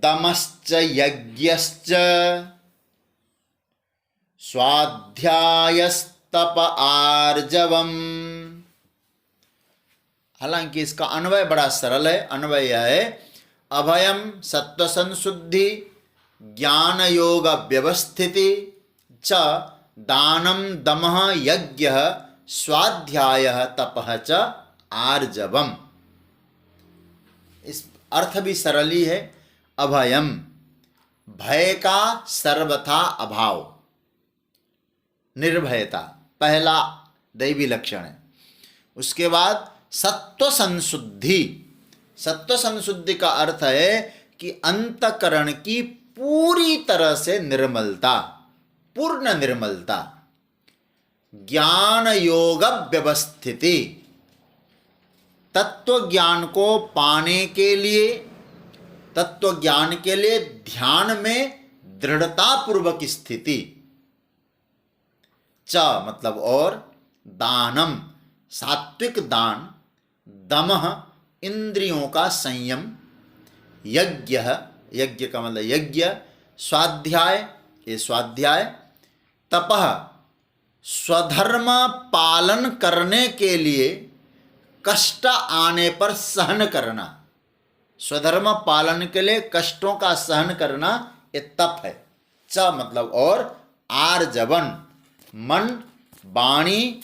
दमश्च यज्ञश्च स्वाध्यायस्तप आर्जवम्। हालांकि इसका अन्वय बड़ा सरल है। अन्वय यह है, अभयम सत्व संशुद्धि ज्ञान योग व्यवस्थिति च दानम दमः यज्ञ स्वाध्याय तपः च आर्जवम्। इस अर्थ भी सरल ही है। अभयम, भय का सर्वथा अभाव, निर्भयता पहला दैवी लक्षण है। उसके बाद सत्व संशुद्धि। सत्व संशुद्धि का अर्थ है कि अंतकरण की पूरी तरह से निर्मलता, पूर्ण निर्मलता। ज्ञान योग व्यवस्थिति, तत्व ज्ञान को पाने के लिए, तत्व ज्ञान के लिए ध्यान में दृढ़ता पूर्वक स्थिति। च मतलब और, दानम सात्विक दान, दमः इंद्रियों का संयम, यज्ञ, यज्ञ का मतलब यज्ञ, स्वाध्याय ये स्वाध्याय, तपः स्वधर्म पालन करने के लिए कष्ट आने पर सहन करना। स्वधर्म पालन के लिए कष्टों का सहन करना ये तप है। च मतलब और, आर्जवन मन वाणी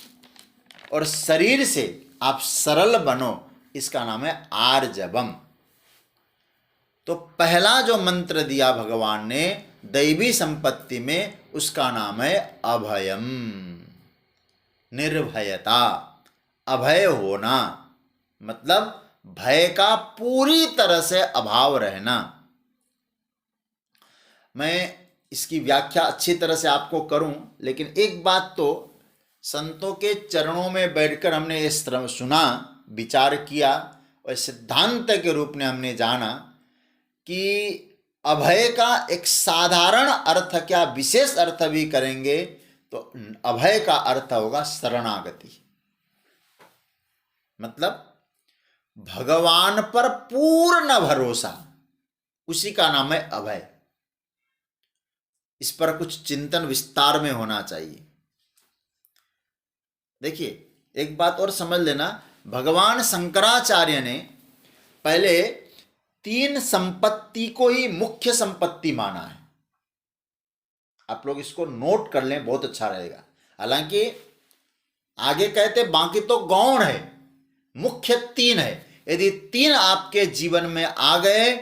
और शरीर से आप सरल बनो, इसका नाम है आर्जवम। तो पहला जो मंत्र दिया भगवान ने दैवी संपत्ति में, उसका नाम है अभयम, निर्भयता। अभय होना मतलब भय का पूरी तरह से अभाव रहना। मैं इसकी व्याख्या अच्छी तरह से आपको करूं, लेकिन एक बात तो संतों के चरणों में बैठकर हमने इस तरह सुना, विचार किया और सिद्धांत के रूप में हमने जाना कि अभय का एक साधारण अर्थ क्या विशेष अर्थ भी करेंगे तो अभय का अर्थ होगा शरणागति। मतलब भगवान पर पूर्ण भरोसा, उसी का नाम है अभय। इस पर कुछ चिंतन विस्तार में होना चाहिए। देखिए, एक बात और समझ लेना, भगवान शंकराचार्य ने पहले 3 संपत्ति को ही मुख्य संपत्ति माना है। आप लोग इसको नोट कर लें, बहुत अच्छा रहेगा। हालांकि आगे कहते बाकी तो गौण है, मुख्य 3 है। यदि 3 आपके जीवन में आ गए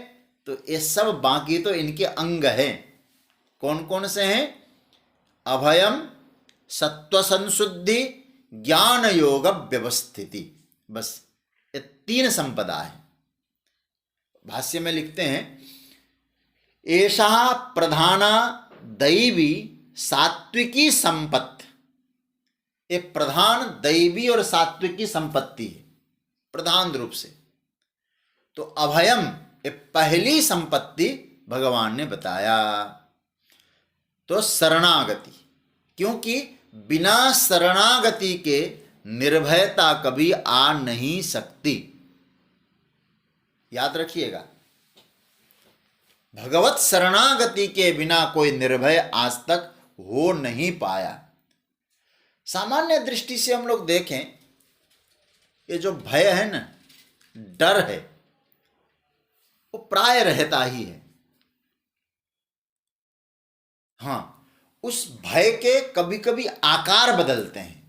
तो ये सब बाकी तो इनके अंग हैं। कौन कौन से हैं? अभयम, सत्व संशुद्धि, ज्ञान योग व्यवस्थिति। बस ये 3 संपदा है। भाष्य में लिखते हैं, एषा प्रधाना दैवी सात्विकी संपत्ति। ये प्रधान दैवी और सात्विकी संपत्ति है प्रधान रूप से। तो अभयम ये पहली संपत्ति भगवान ने बताया। तो शरणागति, क्योंकि बिना शरणागति के निर्भयता कभी आ नहीं सकती। याद रखिएगा, भगवत शरणागति के बिना कोई निर्भय आज तक हो नहीं पाया। सामान्य दृष्टि से हम लोग देखें, ये जो भय है ना, डर है, वो प्राय रहता ही है। हाँ, उस भय के कभी कभी आकार बदलते हैं,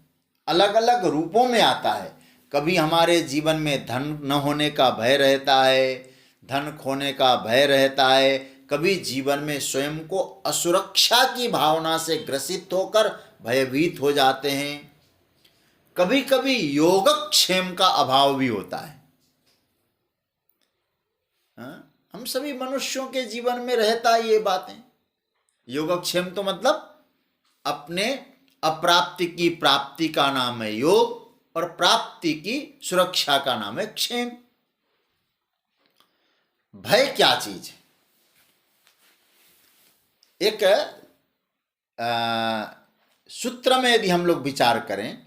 अलग अलग रूपों में आता है। कभी हमारे जीवन में धन न होने का भय रहता है, धन खोने का भय रहता है। कभी जीवन में स्वयं को असुरक्षा की भावना से ग्रसित होकर भयभीत हो जाते हैं। कभी कभी योगक्षेम का अभाव भी होता है। हम सभी मनुष्यों के जीवन में रहता है ये बातें। योगक्षेम तो मतलब अपने अप्राप्ति की प्राप्ति का नाम है योग, और प्राप्ति की सुरक्षा का नाम है क्षेम। भय क्या चीज है? एक सूत्र में यदि हम लोग विचार करें,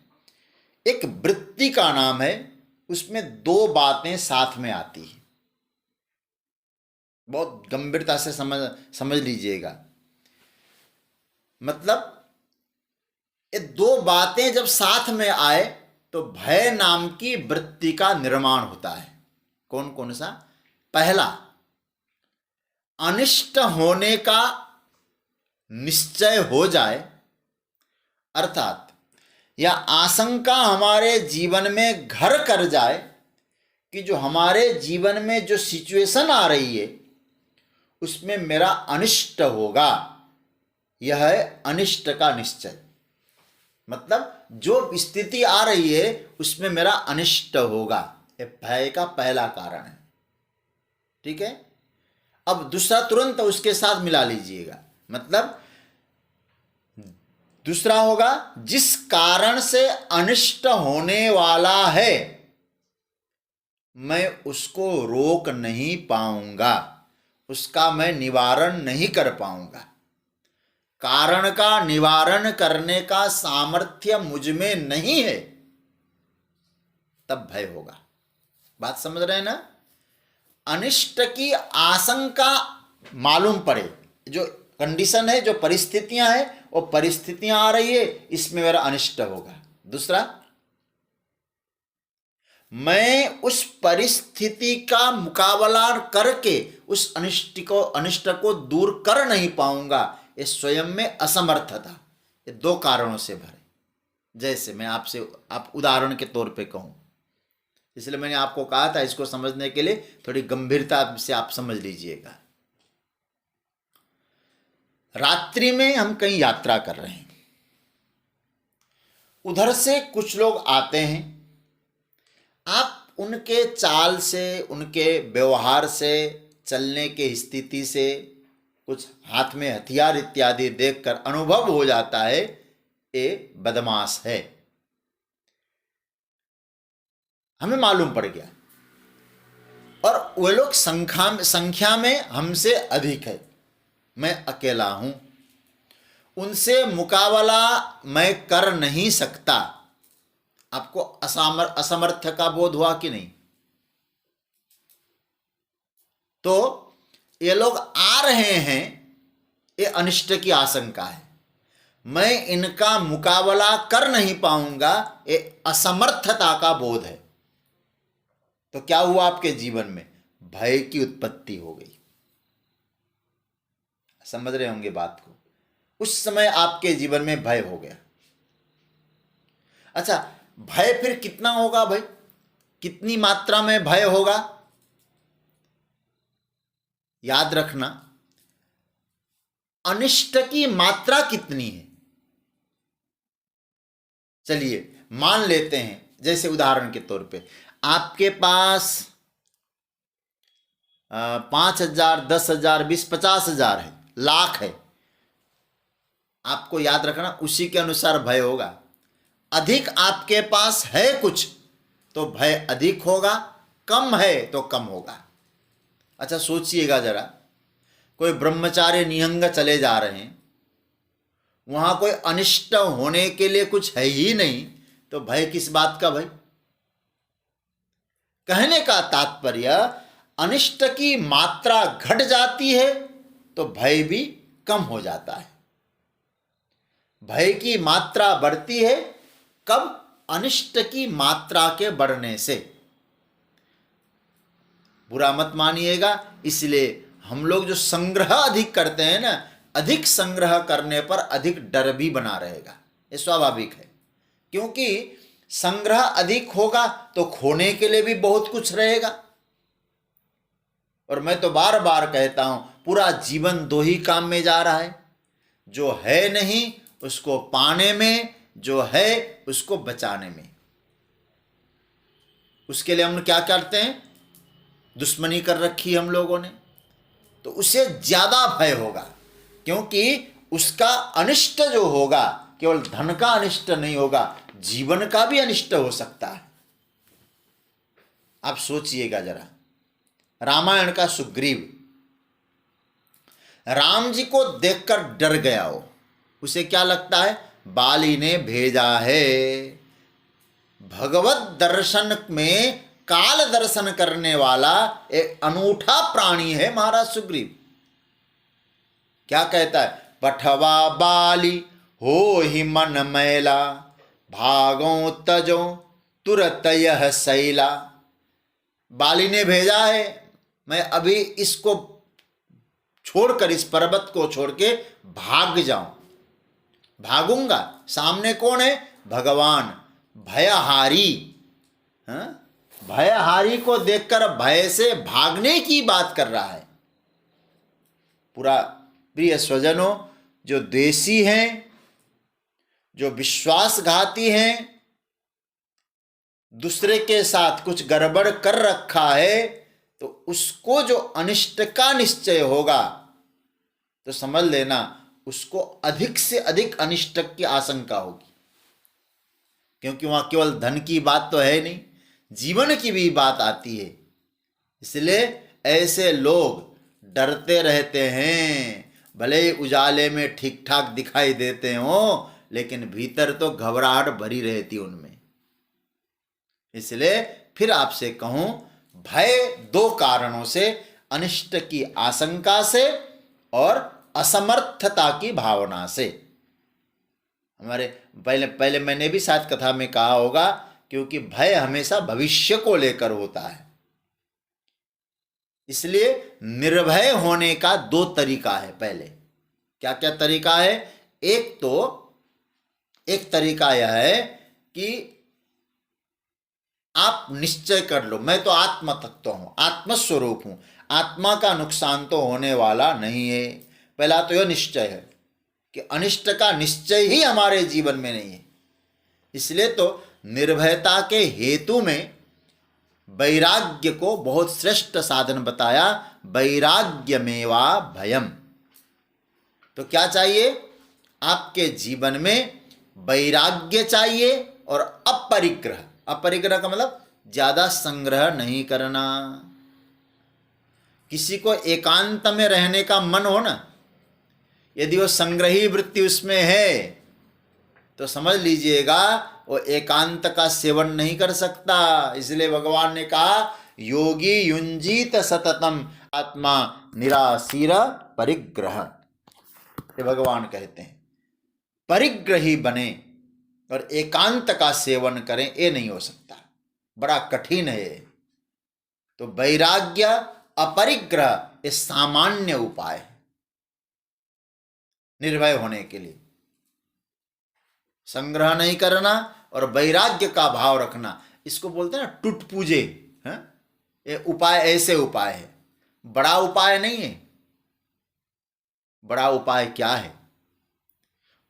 एक वृत्ति का नाम है, उसमें दो बातें साथ में आती है। बहुत गंभीरता से समझ लीजिएगा। मतलब ये दो बातें जब साथ में आए तो भय नाम की वृत्ति का निर्माण होता है। कौन कौन सा? पहला, अनिष्ट होने का निश्चय हो जाए, अर्थात या आशंका हमारे जीवन में घर कर जाए कि जो हमारे जीवन में जो सिचुएशन आ रही है उसमें मेरा अनिष्ट होगा। यह है अनिष्ट का निश्चय। मतलब जो स्थिति आ रही है उसमें मेरा अनिष्ट होगा, यह भय का पहला कारण है। ठीक है। अब दूसरा तुरंत उसके साथ मिला लीजिएगा। मतलब दूसरा होगा, जिस कारण से अनिष्ट होने वाला है मैं उसको रोक नहीं पाऊंगा, उसका मैं निवारण नहीं कर पाऊंगा। कारण का निवारण करने का सामर्थ्य मुझ में नहीं है, तब भय होगा। बात समझ रहे हैं ना? अनिष्ट की आशंका मालूम पड़े, जो कंडीशन है, जो परिस्थितियां हैं, वो परिस्थितियां आ रही है, इसमें मेरा अनिष्ट होगा। दूसरा, मैं उस परिस्थिति का मुकाबला करके उस अनिष्ट को दूर कर नहीं पाऊंगा, ये स्वयं में असमर्थता। ये दो कारणों से भरे। जैसे मैं आपसे आप उदाहरण के तौर पे कहूं, इसलिए मैंने आपको कहा था इसको समझने के लिए थोड़ी गंभीरता से आप समझ लीजिएगा। रात्रि में हम कहीं यात्रा कर रहे हैं, उधर से कुछ लोग आते हैं। आप उनके चाल से, उनके व्यवहार से, चलने के स्थिति से, कुछ हाथ में हथियार इत्यादि देखकर अनुभव हो जाता है ये बदमाश है। हमें मालूम पड़ गया। और वे लोग संख्या में हमसे अधिक है, मैं अकेला हूं, उनसे मुकाबला मैं कर नहीं सकता। आपको असमर्थ का बोध हुआ कि नहीं? तो ये लोग आ रहे हैं, ये अनिष्ट की आशंका है, मैं इनका मुकाबला कर नहीं पाऊंगा, ये असमर्थता का बोध है। तो क्या हुआ आपके जीवन में? भय की उत्पत्ति हो गई। समझ रहे होंगे बात को। उस समय आपके जीवन में भय हो गया। अच्छा, भय फिर कितना होगा भाई? कितनी मात्रा में भय होगा? याद रखना, अनिष्ट की मात्रा कितनी है। चलिए मान लेते हैं, जैसे उदाहरण के तौर पे आपके पास 5,000, 10,000, 20, 50,000 है, लाख है। आपको याद रखना, उसी के अनुसार भय होगा। अधिक आपके पास है कुछ तो भय अधिक होगा, कम है तो कम होगा। अच्छा सोचिएगा जरा, कोई ब्रह्मचारी निहंग चले जा रहे हैं, वहां कोई अनिष्ट होने के लिए कुछ है ही नहीं, तो भय किस बात का भय? कहने का तात्पर्य, अनिष्ट की मात्रा घट जाती है तो भय भी कम हो जाता है। भय की मात्रा बढ़ती है कब? अनिष्ट की मात्रा के बढ़ने से। बुरा मत मानिएगा, इसलिए हम लोग जो संग्रह अधिक करते हैं ना, अधिक संग्रह करने पर अधिक डर भी बना रहेगा, ये स्वाभाविक है। क्योंकि संग्रह अधिक होगा तो खोने के लिए भी बहुत कुछ रहेगा। और मैं तो बार बार कहता हूं, पूरा जीवन दो ही काम में जा रहा है, जो है नहीं उसको पाने में, जो है उसको बचाने में। उसके लिए हम क्या करते हैं? दुश्मनी कर रखी हम लोगों ने, तो उससे ज्यादा भय होगा, क्योंकि उसका अनिष्ट जो होगा, केवल धन का अनिष्ट नहीं होगा, जीवन का भी अनिष्ट हो सकता है। आप सोचिएगा जरा, रामायण का सुग्रीव राम जी को देखकर डर गया हो, उसे क्या लगता है? बाली ने भेजा है। भगवत दर्शन में काल दर्शन करने वाला एक अनूठा प्राणी है महाराज सुग्रीव। क्या कहता है? पठवा बाली हो ही मन मैला, भागो तजो तुरत यह सैला। बाली ने भेजा है, मैं अभी इसको छोड़कर, इस पर्वत को छोड़ के भाग जाऊं, भागूंगा। सामने कौन है? भगवान भयहारी। भयहारी को देखकर भय से भागने की बात कर रहा है। पूरा प्रिय स्वजनों, जो द्वेषी हैं, जो विश्वासघाती हैं, दूसरे के साथ कुछ गड़बड़ कर रखा है, तो उसको जो अनिष्ट का निश्चय होगा, तो समझ लेना उसको अधिक से अधिक अनिष्ट की आशंका होगी। क्योंकि वहां केवल धन की बात तो है नहीं, जीवन की भी बात आती है। इसलिए ऐसे लोग डरते रहते हैं, भले ही उजाले में ठीक ठाक दिखाई देते हो, लेकिन भीतर तो घबराहट भरी रहती उनमें। इसलिए फिर आपसे कहूं, भय दो कारणों से, अनिष्ट की आशंका से और असमर्थता की भावना से। हमारे पहले मैंने भी शायद कथा में कहा होगा, क्योंकि भय हमेशा भविष्य को लेकर होता है। इसलिए निर्भय होने का दो तरीका है। पहले क्या क्या तरीका है? एक तरीका यह है कि आप निश्चय कर लो, मैं तो आत्म तत्व हूं, आत्मस्वरूप हूं, आत्मा का नुकसान तो होने वाला नहीं है। पहला तो यह निश्चय है कि अनिष्ट का निश्चय ही हमारे जीवन में नहीं है। इसलिए तो निर्भयता के हेतु में वैराग्य को बहुत श्रेष्ठ साधन बताया, वैराग्यमेवा भयम। तो क्या चाहिए? आपके जीवन में वैराग्य चाहिए और अपरिग्रह। अपरिग्रह का मतलब ज्यादा संग्रह नहीं करना। किसी को एकांत में रहने का मन हो ना, यदि वो संग्रही वृत्ति उसमें है, तो समझ लीजिएगा वो एकांत का सेवन नहीं कर सकता। इसलिए भगवान ने कहा, योगी युंजीत सततम आत्मा निराशीर परिग्रह। ये भगवान कहते हैं, परिग्रही बने और एकांत का सेवन करें, ये नहीं हो सकता, बड़ा कठिन है। तो वैराग्य, अपरिग्रह, ये सामान्य उपाय है निर्भय होने के लिए। संग्रह नहीं करना और वैराग्य का भाव रखना, इसको बोलते हैं ना टूट पूजे। ये उपाय ऐसे उपाय है, बड़ा उपाय नहीं है। बड़ा उपाय क्या है?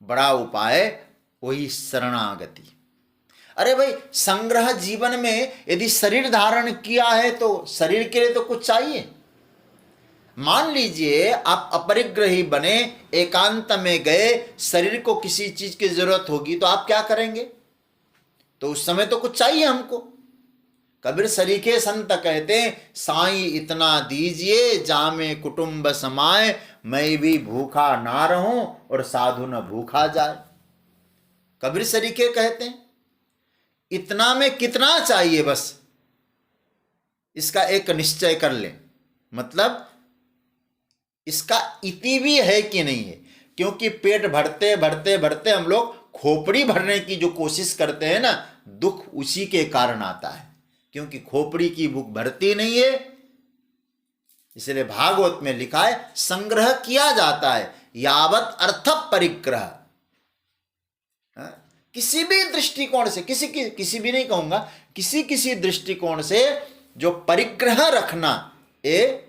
बड़ा उपाय वही शरणागति। अरे भाई, संग्रह जीवन में यदि शरीर धारण किया है तो शरीर के लिए तो कुछ चाहिए। मान लीजिए आप अपरिग्रही बने, एकांत में गए, शरीर को किसी चीज की जरूरत होगी तो आप क्या करेंगे? तो उस समय तो कुछ चाहिए हमको। कबीर सरीखे संत कहते साईं इतना दीजिए जामे कुटुंब समाए, मैं भी भूखा ना रहूं और साधु न भूखा जाए। कबीर सरीखे कहते हैं इतना में कितना चाहिए, बस इसका एक निश्चय कर ले, मतलब इसका इति भी है कि नहीं है। क्योंकि पेट भरते भरते भरते हम लोग खोपड़ी भरने की जो कोशिश करते हैं ना, दुख उसी के कारण आता है, क्योंकि खोपड़ी की भूख भरती नहीं है। इसलिए भागवत में लिखा है संग्रह किया जाता है यावत अर्थ परिग्रह। किसी भी दृष्टिकोण से, किसी भी नहीं कहूंगा, किसी दृष्टिकोण से जो परिग्रह रखना ये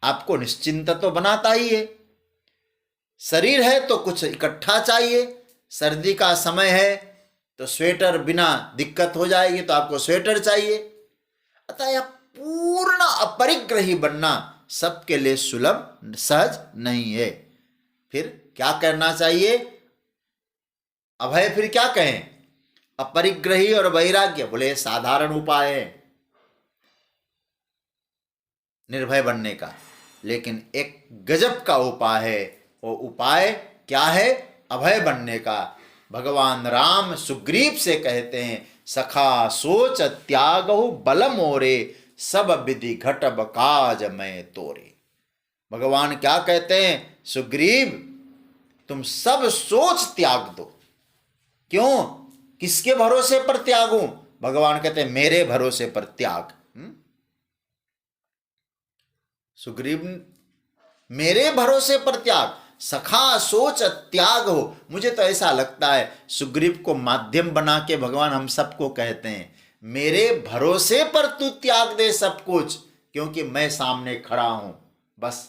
आपको निश्चिंत तो बनाता ही है। शरीर है तो कुछ इकट्ठा चाहिए, सर्दी का समय है तो स्वेटर बिना दिक्कत हो जाएगी तो आपको स्वेटर चाहिए। अतः यह पूर्ण अपरिग्रही बनना सबके लिए सुलभ सहज नहीं है। फिर क्या करना चाहिए? अभय फिर क्या कहें? अपरिग्रही और वैराग्य, बोले साधारण उपाय है निर्भय बनने का, लेकिन एक गजब का उपाय है। वो उपाय क्या है? अभय बनने का। भगवान राम सुग्रीव से कहते हैं सखा सोच त्यागहु बल मोरे, सब विधि घटब काज मैं तोरे। भगवान क्या कहते हैं? सुग्रीव तुम सब सोच त्याग दो। क्यों? किसके भरोसे पर त्यागूं? भगवान कहते हैं मेरे भरोसे पर त्याग। सुग्रीव मेरे भरोसे पर त्याग, सखा सोच त्याग हो। मुझे तो ऐसा लगता है सुग्रीव को माध्यम बना के भगवान हम सबको कहते हैं मेरे भरोसे पर तू त्याग दे सब कुछ, क्योंकि मैं सामने खड़ा हूं। बस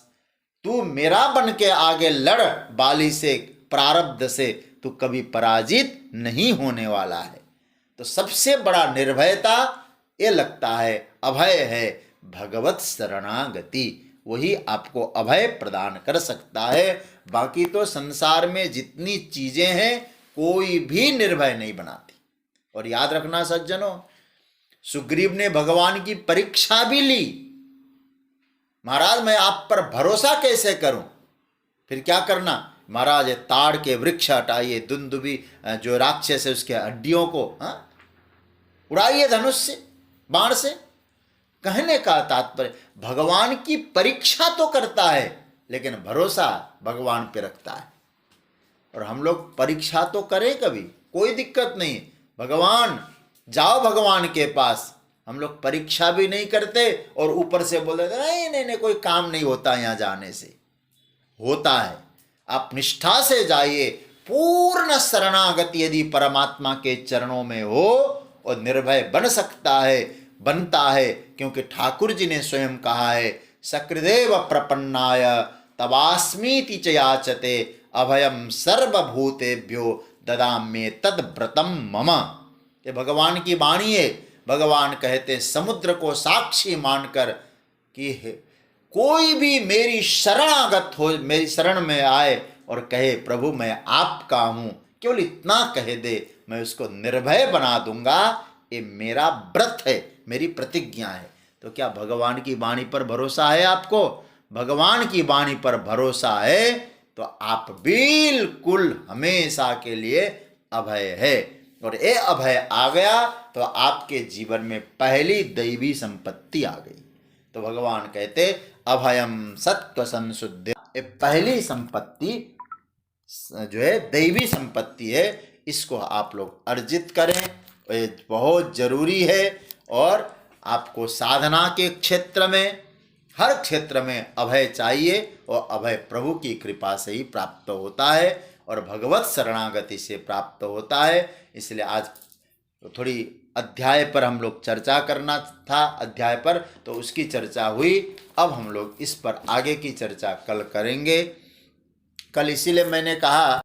तू मेरा बन के आगे लड़, बाली से प्रारब्ध से तू कभी पराजित नहीं होने वाला है। तो सबसे बड़ा निर्भयता ये लगता है अभय है, भगवत शरणागति। वही आपको अभय प्रदान कर सकता है। बाकी तो संसार में जितनी चीजें हैं कोई भी निर्भय नहीं बनाती। और याद रखना सज्जनों, सुग्रीव ने भगवान की परीक्षा भी ली। महाराज मैं आप पर भरोसा कैसे करूं? फिर क्या करना? महाराज ताड़ के वृक्ष हटाइए, दुंदुभी जो राक्षस है उसके हड्डियों को उड़ाइए धनुष से, बाण से। कहने का तात्पर्य भगवान की परीक्षा तो करता है, लेकिन भरोसा भगवान पे रखता है। और हम लोग परीक्षा तो करें कभी, कोई दिक्कत नहीं, भगवान जाओ भगवान के पास। हम लोग परीक्षा भी नहीं करते और ऊपर से बोल देते नहीं कोई काम नहीं होता यहाँ जाने से। होता है। आप निष्ठा से जाइए, पूर्ण शरणागति यदि परमात्मा के चरणों में हो और निर्भय बन सकता है, बनता है। क्योंकि ठाकुर जी ने स्वयं कहा है सकृदेव प्रपन्नाय तवास्मीति च याचते, अभयम सर्वभूतेभ्यो ददाम्ये तद व्रतम मम। ये भगवान की वाणी है। भगवान कहते समुद्र को साक्षी मानकर कि कोई भी मेरी शरणागत हो, मेरी शरण में आए और कहे प्रभु मैं आपका हूं, केवल इतना कह दे, मैं उसको निर्भय बना दूंगा। ये मेरा व्रत है, मेरी प्रतिज्ञा है। तो क्या भगवान की वाणी पर भरोसा है आपको? भगवान की वाणी पर भरोसा है तो आप बिल्कुल हमेशा के लिए अभय है। और ये अभय आ गया तो आपके जीवन में पहली दैवी संपत्ति आ गई। तो भगवान कहते अभयम सत्व संशुद्ध, ये पहली संपत्ति जो है दैवी संपत्ति है। इसको आप लोग अर्जित करें, ये बहुत जरूरी है। और आपको साधना के क्षेत्र में, हर क्षेत्र में अभय चाहिए और अभय प्रभु की कृपा से ही प्राप्त होता है और भगवत शरणागति से प्राप्त होता है। इसलिए आज थोड़ी अध्याय पर हम लोग चर्चा करना था, अध्याय पर तो उसकी चर्चा हुई। अब हम लोग इस पर आगे की चर्चा कल करेंगे। कल इसीलिए मैंने कहा